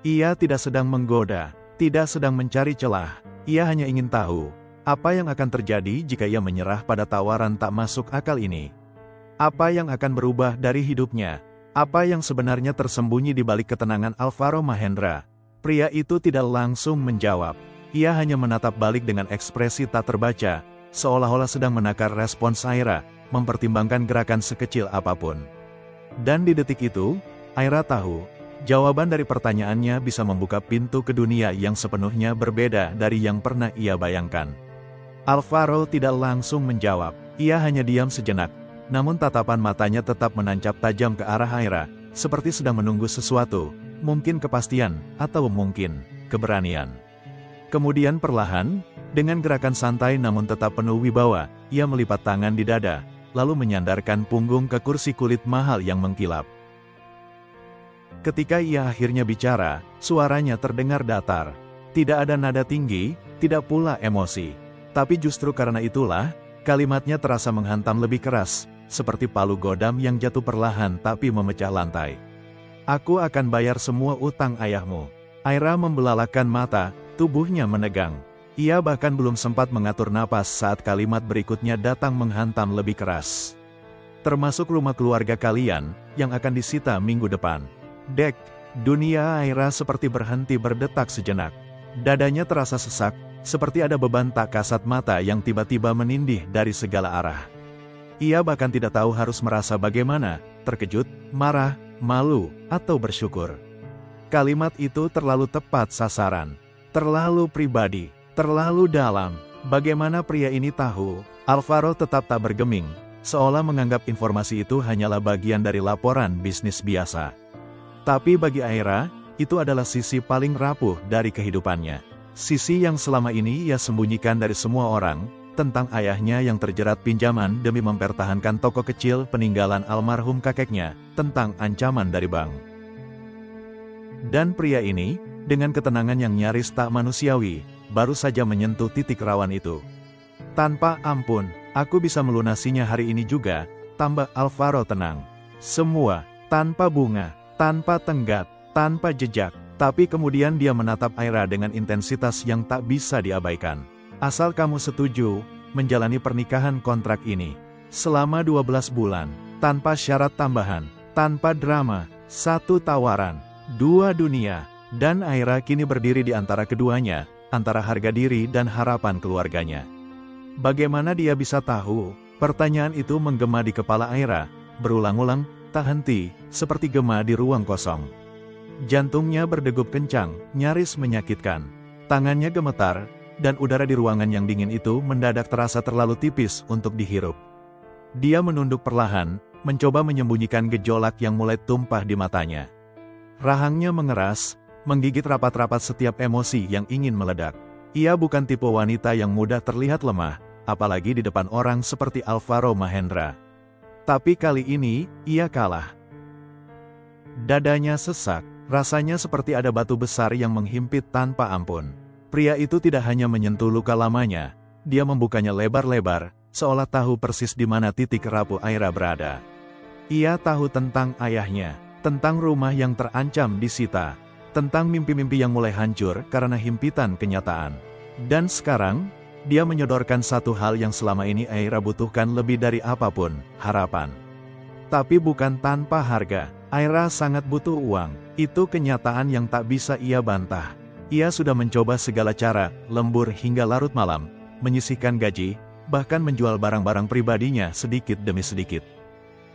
Ia tidak sedang menggoda, tidak sedang mencari celah, ia hanya ingin tahu, Apa yang akan terjadi jika ia menyerah pada tawaran tak masuk akal ini? Apa yang akan berubah dari hidupnya? Apa yang sebenarnya tersembunyi di balik ketenangan Alvaro Mahendra? Pria itu tidak langsung menjawab. Ia hanya menatap balik dengan ekspresi tak terbaca, seolah-olah sedang menakar respons Aira, mempertimbangkan gerakan sekecil apapun. Dan di detik itu, Aira tahu, jawaban dari pertanyaannya bisa membuka pintu ke dunia yang sepenuhnya berbeda dari yang pernah ia bayangkan. Alvaro tidak langsung menjawab, ia hanya diam sejenak, namun tatapan matanya tetap menancap tajam ke arah Aira, seperti sedang menunggu sesuatu, mungkin kepastian, atau mungkin keberanian. Kemudian perlahan, dengan gerakan santai namun tetap penuh wibawa, ia melipat tangan di dada, lalu menyandarkan punggung ke kursi kulit mahal yang mengkilap. Ketika ia akhirnya bicara, suaranya terdengar datar. Tidak ada nada tinggi, tidak pula emosi. Tapi justru karena itulah, kalimatnya terasa menghantam lebih keras, seperti palu godam yang jatuh perlahan tapi memecah lantai. Aku akan bayar semua utang ayahmu. Aira membelalakan mata, tubuhnya menegang. Ia bahkan belum sempat mengatur napas saat kalimat berikutnya datang menghantam lebih keras. Termasuk rumah keluarga kalian, yang akan disita minggu depan. Dek, dunia Aira seperti berhenti berdetak sejenak. Dadanya terasa sesak, seperti ada beban tak kasat mata yang tiba-tiba menindih dari segala arah. Ia bahkan tidak tahu harus merasa bagaimana, terkejut, marah, malu, atau bersyukur. Kalimat itu terlalu tepat sasaran, terlalu pribadi, terlalu dalam. Bagaimana pria ini tahu? Alvaro tetap tak bergeming, seolah menganggap informasi itu hanyalah bagian dari laporan bisnis biasa. Tapi bagi Aira, itu adalah sisi paling rapuh dari kehidupannya. Sisi yang selama ini ia sembunyikan dari semua orang, tentang ayahnya yang terjerat pinjaman demi mempertahankan toko kecil peninggalan almarhum kakeknya, tentang ancaman dari bank. Dan pria ini, dengan ketenangan yang nyaris tak manusiawi, baru saja menyentuh titik rawan itu. Tanpa ampun, aku bisa melunasinya hari ini juga, tambah Alvaro tenang. Semua, tanpa bunga, tanpa tenggat, tanpa jejak. Tapi kemudian dia menatap Aira dengan intensitas yang tak bisa diabaikan. Asal kamu setuju, menjalani pernikahan kontrak ini. Selama 12 bulan, tanpa syarat tambahan, tanpa drama, satu tawaran, dua dunia. Dan Aira kini berdiri di antara keduanya, antara harga diri dan harapan keluarganya. Bagaimana dia bisa tahu? Pertanyaan itu menggema di kepala Aira, berulang-ulang, tak henti, seperti gema di ruang kosong. Jantungnya berdegup kencang, nyaris menyakitkan. Tangannya gemetar, dan udara di ruangan yang dingin itu mendadak terasa terlalu tipis untuk dihirup. Dia menunduk perlahan, mencoba menyembunyikan gejolak yang mulai tumpah di matanya. Rahangnya mengeras, menggigit rapat-rapat setiap emosi yang ingin meledak. Ia bukan tipe wanita yang mudah terlihat lemah, apalagi di depan orang seperti Alvaro Mahendra. Tapi kali ini, ia kalah. Dadanya sesak. Rasanya seperti ada batu besar yang menghimpit tanpa ampun. Pria itu tidak hanya menyentuh luka lamanya, dia membukanya lebar-lebar, seolah tahu persis di mana titik rapuh Aira berada. Ia tahu tentang ayahnya, tentang rumah yang terancam disita, tentang mimpi-mimpi yang mulai hancur karena himpitan kenyataan. Dan sekarang, dia menyodorkan satu hal yang selama ini Aira butuhkan lebih dari apapun, harapan. Tapi bukan tanpa harga. Aira sangat butuh uang, itu kenyataan yang tak bisa ia bantah. Ia sudah mencoba segala cara, lembur hingga larut malam, menyisihkan gaji, bahkan menjual barang-barang pribadinya sedikit demi sedikit.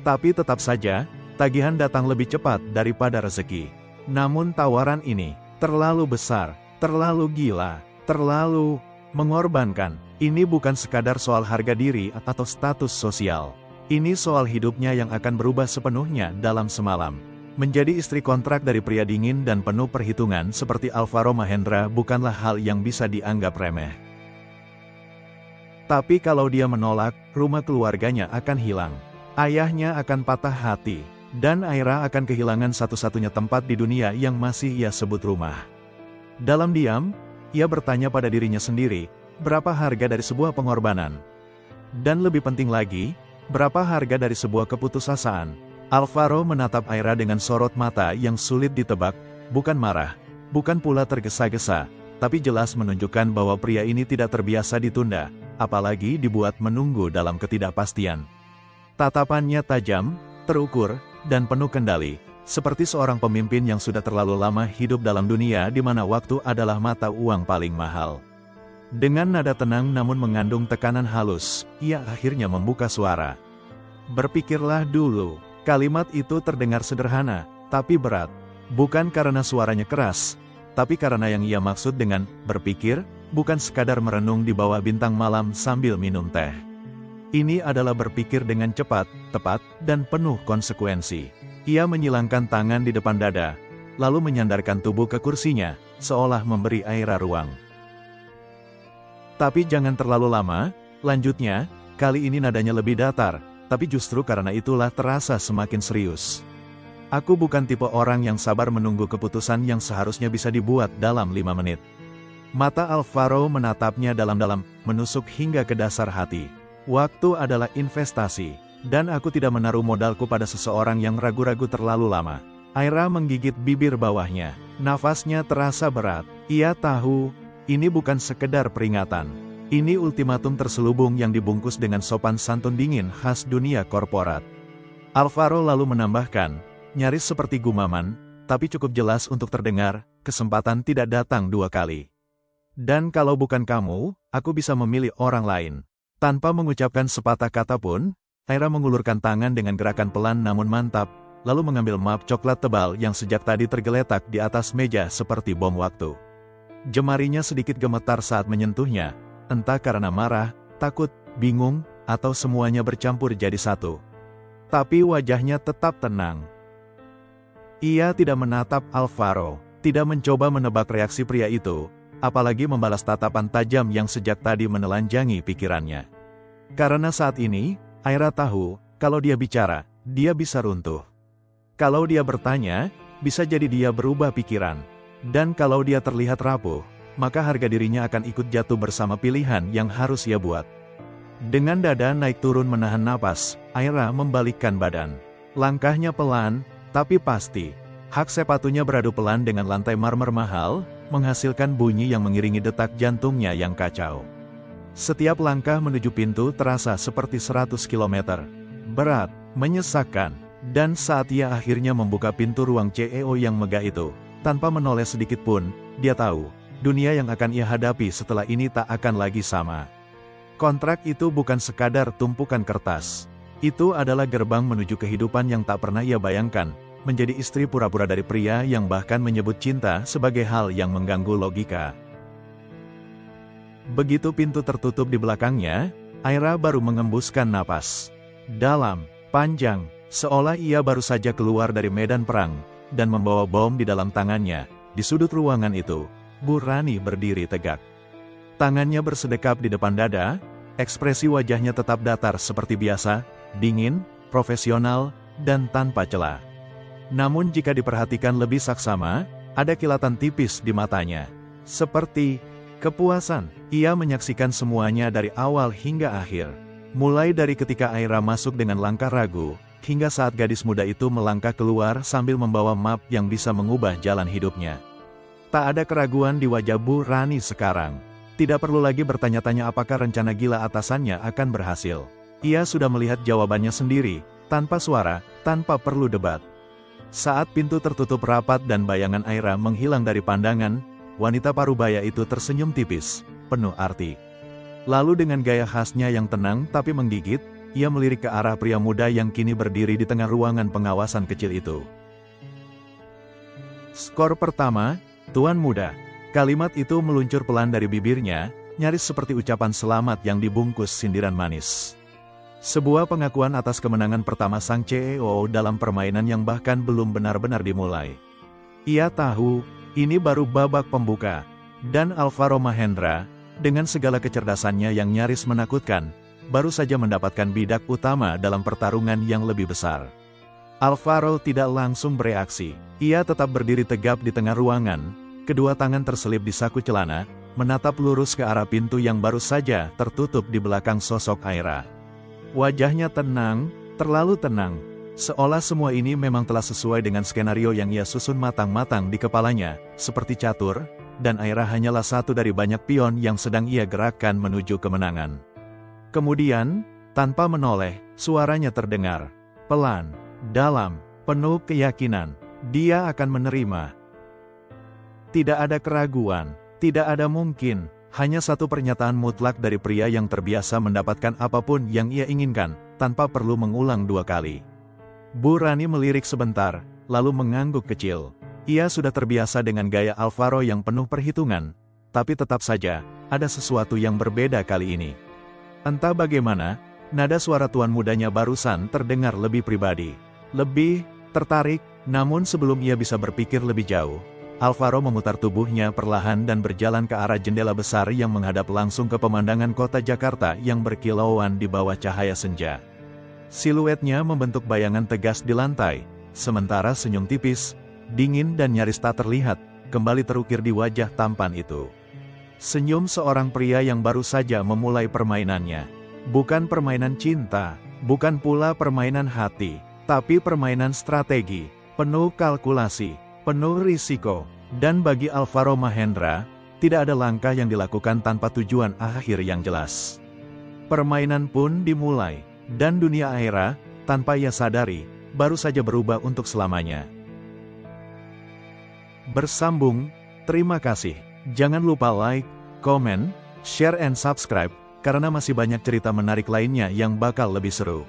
Tapi tetap saja, tagihan datang lebih cepat daripada rezeki. Namun tawaran ini, terlalu besar, terlalu gila, terlalu mengorbankan. Ini bukan sekadar soal harga diri atau status sosial. Ini soal hidupnya yang akan berubah sepenuhnya dalam semalam. Menjadi istri kontrak dari pria dingin dan penuh perhitungan seperti Alvaro Mahendra bukanlah hal yang bisa dianggap remeh. Tapi kalau dia menolak, rumah keluarganya akan hilang. Ayahnya akan patah hati, dan Aira akan kehilangan satu-satunya tempat di dunia yang masih ia sebut rumah. Dalam diam, ia bertanya pada dirinya sendiri, berapa harga dari sebuah pengorbanan? Dan lebih penting lagi, berapa harga dari sebuah keputusasaan? Alvaro menatap Aira dengan sorot mata yang sulit ditebak, bukan marah, bukan pula tergesa-gesa, tapi jelas menunjukkan bahwa pria ini tidak terbiasa ditunda, apalagi dibuat menunggu dalam ketidakpastian. Tatapannya tajam, terukur, dan penuh kendali, seperti seorang pemimpin yang sudah terlalu lama hidup dalam dunia di mana waktu adalah mata uang paling mahal. Dengan nada tenang namun mengandung tekanan halus, ia akhirnya membuka suara. "Berpikirlah dulu." Kalimat itu terdengar sederhana, tapi berat. Bukan karena suaranya keras, tapi karena yang ia maksud dengan berpikir, bukan sekadar merenung di bawah bintang malam sambil minum teh. Ini adalah berpikir dengan cepat, tepat, dan penuh konsekuensi. Ia menyilangkan tangan di depan dada, lalu menyandarkan tubuh ke kursinya, seolah memberi Aira ruang. "Tapi jangan terlalu lama," lanjutnya, kali ini nadanya lebih datar, tapi justru karena itulah terasa semakin serius. "Aku bukan tipe orang yang sabar menunggu keputusan yang seharusnya bisa dibuat dalam 5 menit. Mata Alvaro menatapnya dalam-dalam, menusuk hingga ke dasar hati. "Waktu adalah investasi, dan aku tidak menaruh modalku pada seseorang yang ragu-ragu terlalu lama." Aira menggigit bibir bawahnya, nafasnya terasa berat. Ia tahu, ini bukan sekedar peringatan. Ini ultimatum terselubung yang dibungkus dengan sopan santun dingin khas dunia korporat. Alvaro lalu menambahkan, nyaris seperti gumaman, tapi cukup jelas untuk terdengar, "Kesempatan tidak datang 2 kali. Dan kalau bukan kamu, aku bisa memilih orang lain." Tanpa mengucapkan sepatah kata pun, Aira mengulurkan tangan dengan gerakan pelan namun mantap, lalu mengambil map coklat tebal yang sejak tadi tergeletak di atas meja seperti bom waktu. Jemarinya sedikit gemetar saat menyentuhnya, entah karena marah, takut, bingung, atau semuanya bercampur jadi satu. Tapi wajahnya tetap tenang. Ia tidak menatap Alvaro, tidak mencoba menebak reaksi pria itu, apalagi membalas tatapan tajam yang sejak tadi menelanjangi pikirannya. Karena saat ini, Aira tahu, kalau dia bicara, dia bisa runtuh. Kalau dia bertanya, bisa jadi dia berubah pikiran. Dan kalau dia terlihat rapuh, maka harga dirinya akan ikut jatuh bersama pilihan yang harus ia buat. Dengan dada naik turun menahan napas, Aira membalikkan badan. Langkahnya pelan, tapi pasti. Hak sepatunya beradu pelan dengan lantai marmer mahal, menghasilkan bunyi yang mengiringi detak jantungnya yang kacau. Setiap langkah menuju pintu terasa seperti 100 km. Berat, menyesakkan, dan saat ia akhirnya membuka pintu ruang CEO yang megah itu, tanpa menoleh sedikit pun, dia tahu, dunia yang akan ia hadapi setelah ini tak akan lagi sama. Kontrak itu bukan sekadar tumpukan kertas. Itu adalah gerbang menuju kehidupan yang tak pernah ia bayangkan, menjadi istri pura-pura dari pria yang bahkan menyebut cinta sebagai hal yang mengganggu logika. Begitu pintu tertutup di belakangnya, Aira baru mengembuskan napas. Dalam, panjang, seolah ia baru saja keluar dari medan perang, dan membawa bom di dalam tangannya. Di sudut ruangan itu, Bu Rani berdiri tegak. Tangannya bersedekap di depan dada, ekspresi wajahnya tetap datar seperti biasa, dingin, profesional, dan tanpa celah. Namun jika diperhatikan lebih saksama, ada kilatan tipis di matanya. Seperti kepuasan. Ia menyaksikan semuanya dari awal hingga akhir. Mulai dari ketika Aira masuk dengan langkah ragu, hingga saat gadis muda itu melangkah keluar sambil membawa map yang bisa mengubah jalan hidupnya. Tak ada keraguan di wajah Bu Rani sekarang. Tidak perlu lagi bertanya-tanya apakah rencana gila atasannya akan berhasil. Ia sudah melihat jawabannya sendiri, tanpa suara, tanpa perlu debat. Saat pintu tertutup rapat dan bayangan Aira menghilang dari pandangan, wanita parubaya itu tersenyum tipis, penuh arti. Lalu dengan gaya khasnya yang tenang tapi menggigit, ia melirik ke arah pria muda yang kini berdiri di tengah ruangan pengawasan kecil itu. "Skor pertama, Tuan Muda." Kalimat itu meluncur pelan dari bibirnya, nyaris seperti ucapan selamat yang dibungkus sindiran manis. Sebuah pengakuan atas kemenangan pertama sang CEO dalam permainan yang bahkan belum benar-benar dimulai. Ia tahu, ini baru babak pembuka, dan Alvaro Mahendra, dengan segala kecerdasannya yang nyaris menakutkan, baru saja mendapatkan bidak utama dalam pertarungan yang lebih besar. Alvaro tidak langsung bereaksi. Ia tetap berdiri tegap di tengah ruangan, kedua tangan terselip di saku celana, menatap lurus ke arah pintu yang baru saja tertutup di belakang sosok Aira. Wajahnya tenang, terlalu tenang, seolah semua ini memang telah sesuai dengan skenario yang ia susun matang-matang di kepalanya, seperti catur, dan Aira hanyalah satu dari banyak pion yang sedang ia gerakkan menuju kemenangan. Kemudian, tanpa menoleh, suaranya terdengar. Pelan, dalam, penuh keyakinan, dia akan menerima. Tidak ada keraguan, tidak ada mungkin, hanya satu pernyataan mutlak dari pria yang terbiasa mendapatkan apapun yang ia inginkan, tanpa perlu mengulang 2 kali. Bu Rani melirik sebentar, lalu mengangguk kecil. Ia sudah terbiasa dengan gaya Alvaro yang penuh perhitungan, tapi tetap saja, ada sesuatu yang berbeda kali ini. Entah bagaimana, nada suara tuan mudanya barusan terdengar lebih pribadi, lebih tertarik, namun sebelum ia bisa berpikir lebih jauh, Alvaro memutar tubuhnya perlahan dan berjalan ke arah jendela besar yang menghadap langsung ke pemandangan kota Jakarta yang berkilauan di bawah cahaya senja. Siluetnya membentuk bayangan tegas di lantai, sementara senyum tipis, dingin dan nyaris tak terlihat, kembali terukir di wajah tampan itu. Senyum seorang pria yang baru saja memulai permainannya. Bukan permainan cinta, bukan pula permainan hati, tapi permainan strategi, penuh kalkulasi, penuh risiko, dan bagi Alvaro Mahendra, tidak ada langkah yang dilakukan tanpa tujuan akhir yang jelas. Permainan pun dimulai, dan dunia Aira, tanpa ia sadari, baru saja berubah untuk selamanya. Bersambung, terima kasih. Jangan lupa like, komen, share and subscribe, karena masih banyak cerita menarik lainnya yang bakal lebih seru.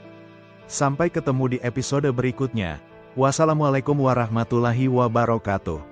Sampai ketemu di episode berikutnya. Wassalamualaikum warahmatullahi wabarakatuh.